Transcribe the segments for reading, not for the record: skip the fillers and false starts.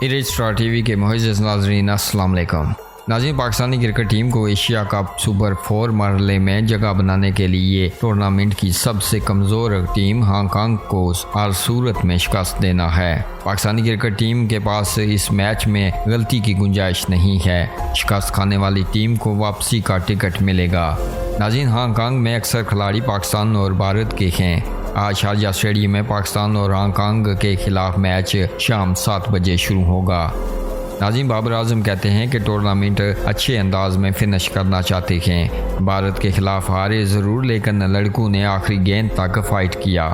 Star TV के मुअज़्ज़ज़ नाज़रीन अस्सलाम वालेकुम। नाज़रीन, पाकिस्तानी क्रिकेट टीम को एशिया कप सुपर 4 मरहले में जगह बनाने के लिए टूर्नामेंट की सबसे कमज़ोर टीम हांगकांग को हर सूरत में शिकस्त देना है। पाकिस्तानी क्रिकेट टीम के पास इस मैच में गलती की गुंजाइश नहीं है। शिकस्त खाने वाली टीम को वापसी का टिकट मिलेगा। नाज़रीन, हांगकांग में अक्सर खिलाड़ी पाकिस्तान और भारत के हैं। आज शारजाह स्टेडियम में पाकिस्तान और हांगकांग के खिलाफ मैच शाम 7 बजे शुरू होगा। नाज़रीन, बाबर आजम कहते हैं कि टूर्नामेंट अच्छे अंदाज में फिनिश करना चाहते हैं। भारत के खिलाफ हारे ज़रूर, लेकिन लड़कों ने आखिरी गेंद तक फाइट किया।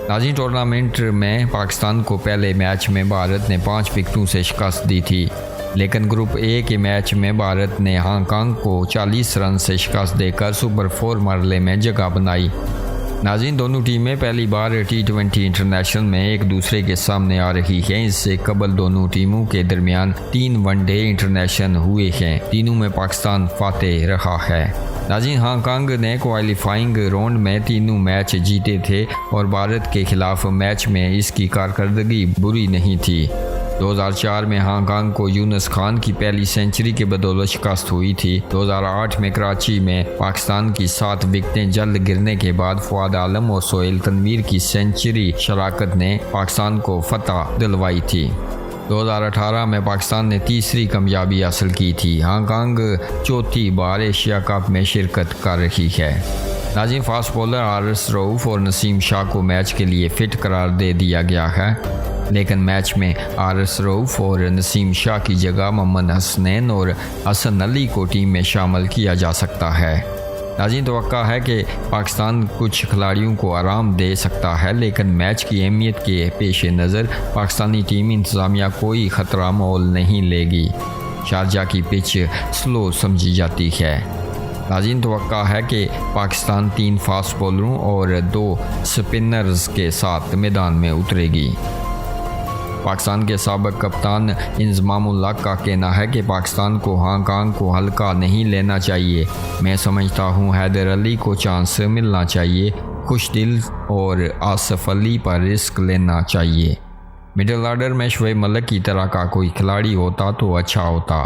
नाज़रीन, टूर्नामेंट में पाकिस्तान को पहले मैच में भारत ने 5 विकेटों से शिकस्त दी थी, लेकिन ग्रुप ए के मैच में भारत ने हांगकांग को 40 रन से शिकस्त देकर सुपर 4 मरहले में जगह बनाई। नाज़रीन, दोनों टीमें पहली बार T20 इंटरनेशनल में एक दूसरे के सामने आ रही हैं। इससे कबल दोनों टीमों के दरमियान 3 वनडे इंटरनेशनल हुए हैं। तीनों में पाकिस्तान फातेह रहा है। नाज़रीन, हांगकांग ने क्वालिफाइंग राउंड में तीनों मैच जीते थे और भारत के खिलाफ मैच में इसकी कारकर्दगी बुरी नहीं थी। 2004 में हांगकांग को यूनुस खान की पहली सेंचुरी के बदौलत शिकस्त हुई थी। 2008 में कराची में पाकिस्तान की 7 विकेटें जल्द गिरने के बाद फवाद आलम और सोहेल तनवीर की सेंचुरी शराकत ने पाकिस्तान को फतह दिलवाई थी। 2018 में पाकिस्तान ने तीसरी कामयाबी हासिल की थी। हांगकांग चौथी बार एशिया कप में शिरकत कर रही है। नाज़रीन, फास्ट बॉलर आरिस रऊफ और नसीम शाह को मैच के लिए फिट करार दे दिया गया है, लेकिन मैच में आरिस रऊफ और नसीम शाह की जगह मोहम्मद हसनैन और हसन अली को टीम में शामिल किया जा सकता है। नाज़रीन, तवक्का है कि पाकिस्तान कुछ खिलाड़ियों को आराम दे सकता है, लेकिन मैच की अहमियत के पेश नज़र पाकिस्तानी टीम इंतज़ामिया कोई ख़तरा मोल नहीं लेगी। शारजाह की पिच स्लो समझी जाती है। नाज़रीन, तवक्का है कि पाकिस्तान 3 फास्ट बॉलरों और 2 स्पिनर्स के साथ मैदान में उतरेगी। पाकिस्तान के साबिक़ कप्तान इंज़मामुल्लाह का कहना है कि पाकिस्तान को हांगकांग को हल्का नहीं लेना चाहिए। मैं समझता हूँ हैदर अली को चांस मिलना चाहिए। खुशदिल और आसिफ अली पर रिस्क लेना चाहिए। मिडिल ऑर्डर में शोएब मलिक की तरह का कोई खिलाड़ी होता तो अच्छा होता।